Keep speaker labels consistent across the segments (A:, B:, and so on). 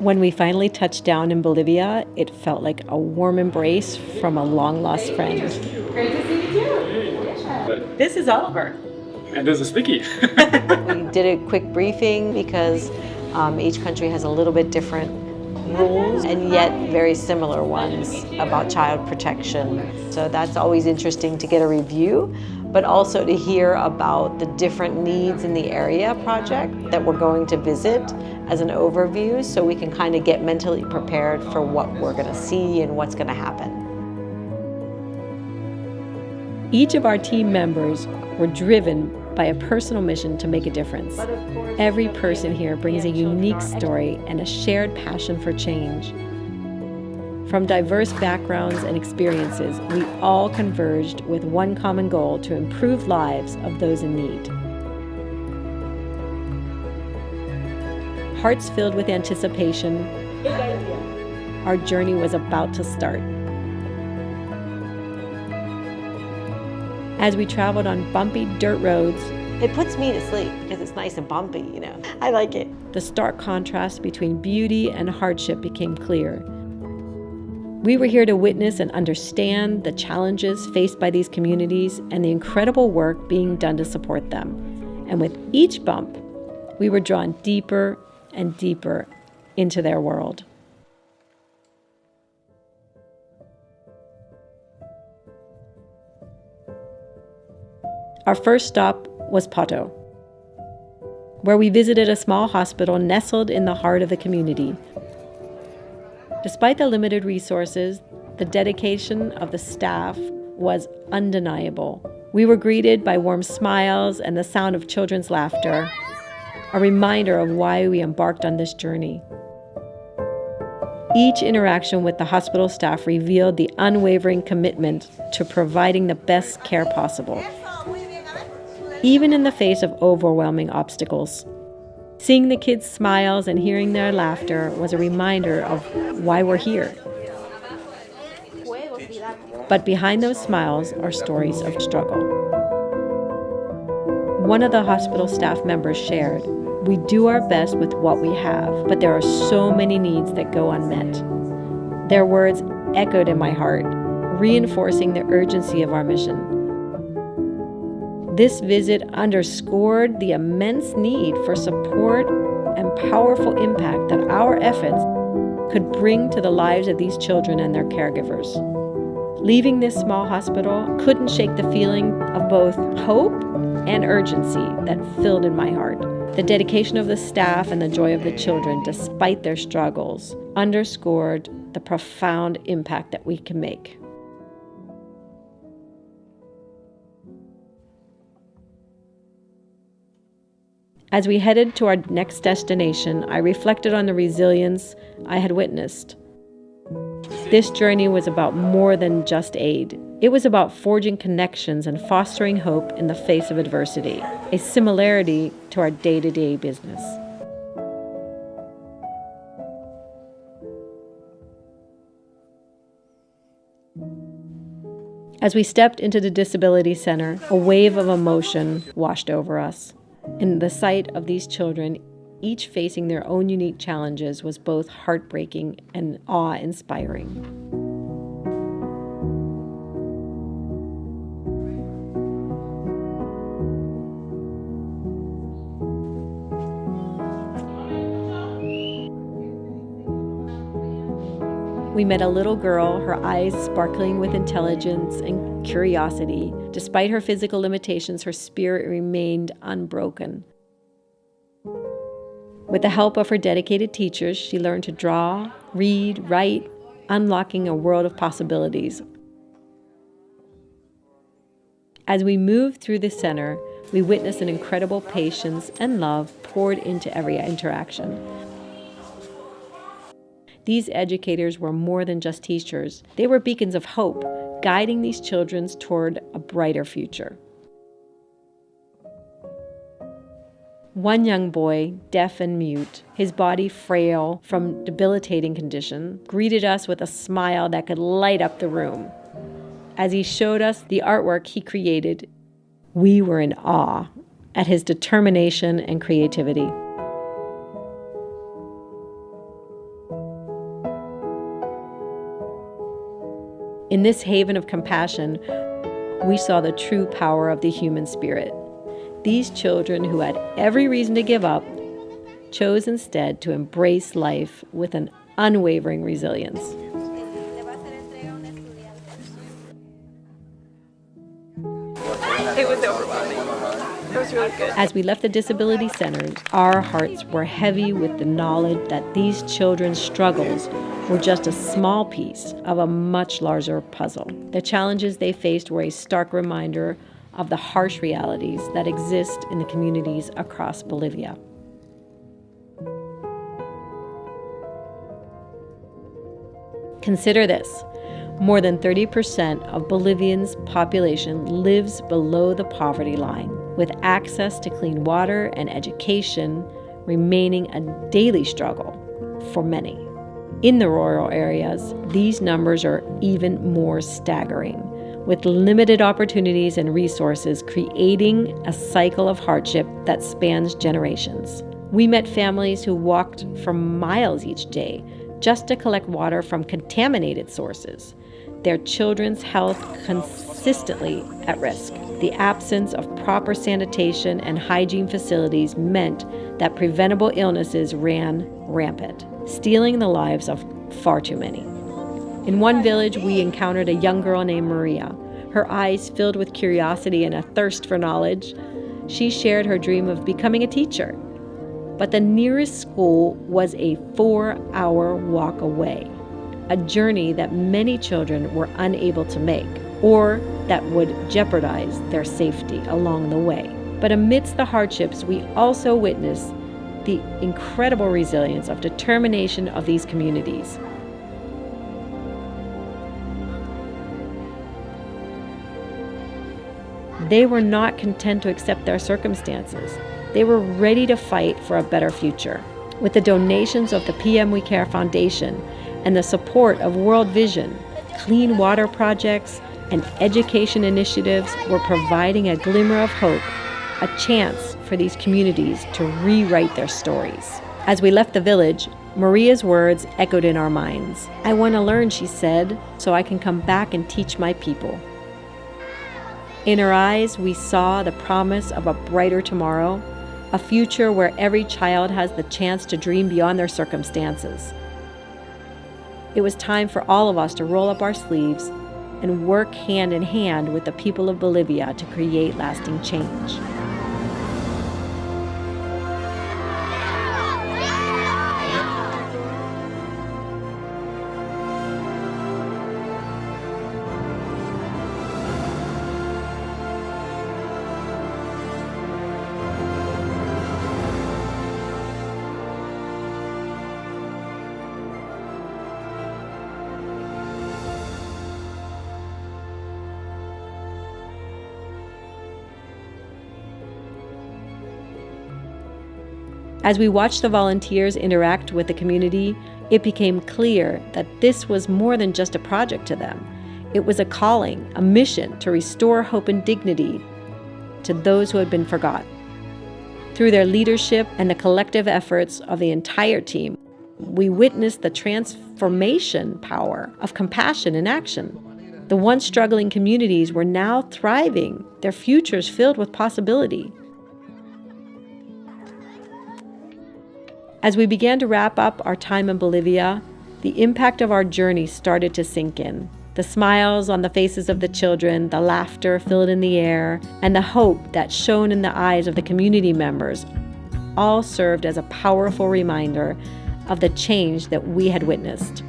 A: When we finally touched down in Bolivia, it felt like a warm embrace from a long-lost friend.
B: Great to see you too.
A: This is Oliver.
C: And this is Vicky.
A: We did a quick briefing because each country has a little bit different rules and yet very similar ones about child protection. So that's always interesting to get a review, but also to hear about the different needs in the area project that we're going to visit as an overview, so we can kind of get mentally prepared for what we're going to see and what's going to happen. Each of our team members were driven by a personal mission to make a difference. Every person here brings a unique story and a shared passion for change. From diverse backgrounds and experiences, we all converged with one common goal: to improve lives of those in need. Hearts filled with anticipation, our journey was about to start. As we traveled on bumpy dirt roads, it puts me to sleep because it's nice and bumpy, you know. I like it. The stark contrast between beauty and hardship became clear. We were here to witness and understand the challenges faced by these communities and the incredible work being done to support them. And with each bump, we were drawn deeper and deeper into their world. Our first stop was Pato, where we visited a small hospital nestled in the heart of the community. Despite the limited resources, the dedication of the staff was undeniable. We were greeted by warm smiles and the sound of children's laughter, a reminder of why we embarked on this journey. Each interaction with the hospital staff revealed the unwavering commitment to providing the best care possible, even in the face of overwhelming obstacles. Seeing the kids' smiles and hearing their laughter was a reminder of why we're here. But behind those smiles are stories of struggle. One of the hospital staff members shared, "We do our best with what we have, but there are so many needs that go unmet." Their words echoed in my heart, reinforcing the urgency of our mission. This visit underscored the immense need for support and powerful impact that our efforts could bring to the lives of these children and their caregivers. Leaving this small hospital couldn't shake the feeling of both hope and urgency that filled in my heart. The dedication of the staff and the joy of the children, despite their struggles, underscored the profound impact that we can make. As we headed to our next destination, I reflected on the resilience I had witnessed. This journey was about more than just aid. It was about forging connections and fostering hope in the face of adversity, a similarity to our day-to-day business. As we stepped into the disability center, a wave of emotion washed over us. In the sight of these children, each facing their own unique challenges, was both heartbreaking and awe-inspiring. We met a little girl, her eyes sparkling with intelligence and curiosity. Despite her physical limitations, her spirit remained unbroken. With the help of her dedicated teachers, she learned to draw, read, write, unlocking a world of possibilities. As we moved through the center, we witnessed an incredible patience and love poured into every interaction. These educators were more than just teachers. They were beacons of hope, guiding these children toward a brighter future. One young boy, deaf and mute, his body frail from debilitating condition, greeted us with a smile that could light up the room. As he showed us the artwork he created, we were in awe at his determination and creativity. In this haven of compassion, we saw the true power of the human spirit. These children, who had every reason to give up, chose instead to embrace life with an unwavering resilience.
B: It was overwhelming. It was really good.
A: As we left the disability centers, our hearts were heavy with the knowledge that these children's struggles were just a small piece of a much larger puzzle. The challenges they faced were a stark reminder of the harsh realities that exist in the communities across Bolivia. Consider this. More than 30% of Bolivians' population lives below the poverty line, with access to clean water and education remaining a daily struggle for many. In the rural areas, these numbers are even more staggering, with limited opportunities and resources creating a cycle of hardship that spans generations. We met families who walked for miles each day just to collect water from contaminated sources, their children's health consistently at risk. The absence of proper sanitation and hygiene facilities meant that preventable illnesses ran rampant, stealing the lives of far too many. In one village, we encountered a young girl named Maria. Her eyes filled with curiosity and a thirst for knowledge. She shared her dream of becoming a teacher. But the nearest school was a 4-hour walk away, a journey that many children were unable to make, or that would jeopardize their safety along the way. But amidst the hardships, we also witnessed the incredible resilience of determination of these communities. They were not content to accept their circumstances. They were ready to fight for a better future. With the donations of the PM We Care Foundation and the support of World Vision, clean water projects and education initiatives were providing a glimmer of hope, a chance for these communities to rewrite their stories. As we left the village, Maria's words echoed in our minds. "I want to learn," she said, "so I can come back and teach my people." In her eyes, we saw the promise of a brighter tomorrow, a future where every child has the chance to dream beyond their circumstances. It was time for all of us to roll up our sleeves and work hand in hand with the people of Bolivia to create lasting change. As we watched the volunteers interact with the community, it became clear that this was more than just a project to them. It was a calling, a mission to restore hope and dignity to those who had been forgotten. Through their leadership and the collective efforts of the entire team, we witnessed the transformation power of compassion in action. The once struggling communities were now thriving, their futures filled with possibility. As we began to wrap up our time in Bolivia, the impact of our journey started to sink in. The smiles on the faces of the children, the laughter filled in the air, and the hope that shone in the eyes of the community members all served as a powerful reminder of the change that we had witnessed.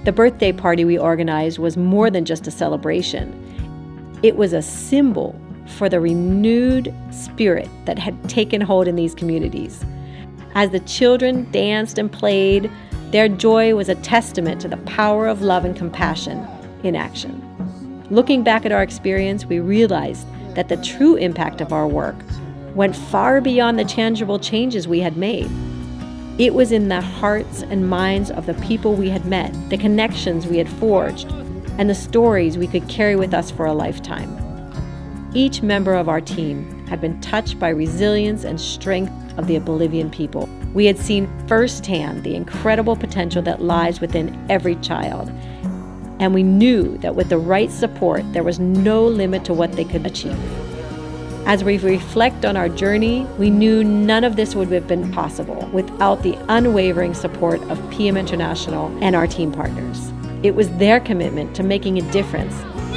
A: The birthday party we organized was more than just a celebration. It was a symbol for the renewed spirit that had taken hold in these communities. As the children danced and played, their joy was a testament to the power of love and compassion in action. Looking back at our experience, we realized that the true impact of our work went far beyond the tangible changes we had made. It was in the hearts and minds of the people we had met, the connections we had forged, and the stories we could carry with us for a lifetime. Each member of our team had been touched by resilience and strength of the Bolivian people. We had seen firsthand the incredible potential that lies within every child, And we knew that with the right support, there was no limit to what they could achieve. As we reflect on our journey, we knew none of this would have been possible without the unwavering support of PM International and our team partners. It was their commitment to making a difference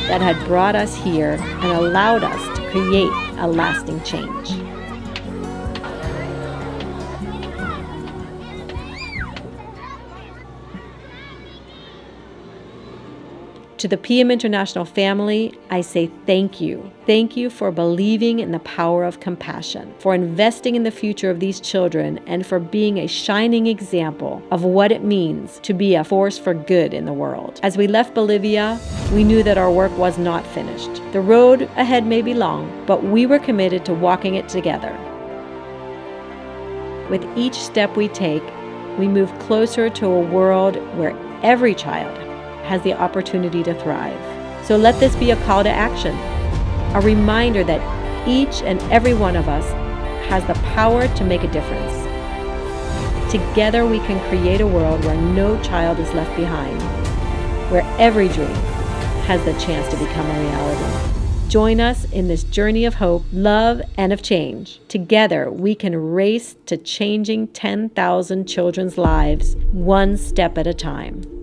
A: that had brought us here and allowed us to create a lasting change. To the PM International family, I say thank you. Thank you for believing in the power of compassion, for investing in the future of these children, and for being a shining example of what it means to be a force for good in the world. As we left Bolivia, we knew that our work was not finished. The road ahead may be long, but we were committed to walking it together. With each step we take, we move closer to a world where every child has the opportunity to thrive. So let this be a call to action, a reminder that each and every one of us has the power to make a difference. Together we can create a world where no child is left behind, where every dream has the chance to become a reality. Join us in this journey of hope, love, and of change. Together, we can race to changing 10,000 children's lives one step at a time.